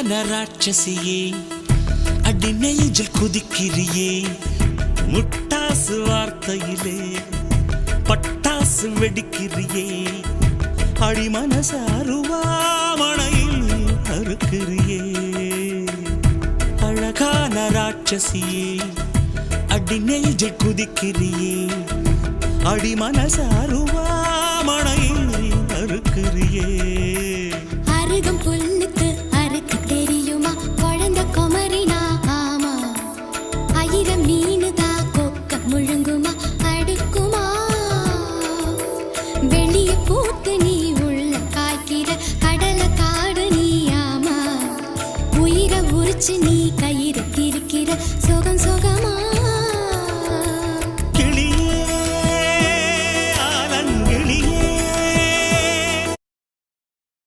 ராட்சசியே அடி நெஞ்சில் குதிக்கிறியே முட்டாசு வார்த்தையிலே பட்டாசு வெடிக்கிறியே அடி மனசு அருவாமணையில் அறுக்கிறியே அழகான ராட்சசியே அடி நெஞ்சில் குதிக்கிறியே அடி மனசு அருவாமணையில் அறுக்கிறியே அருகம் புல்லுக்கு அறுக்க தெரியுமா குழந்தை குமரினா ஆமா ஆயிரம் மீனுதா கொக்க முழுங்குமா அடுக்குமா வெளிய பூத்து நீ உள்ள காய்க்கிற கடலை காடு நீ ஆமா உயிரை உரிச்சு நீ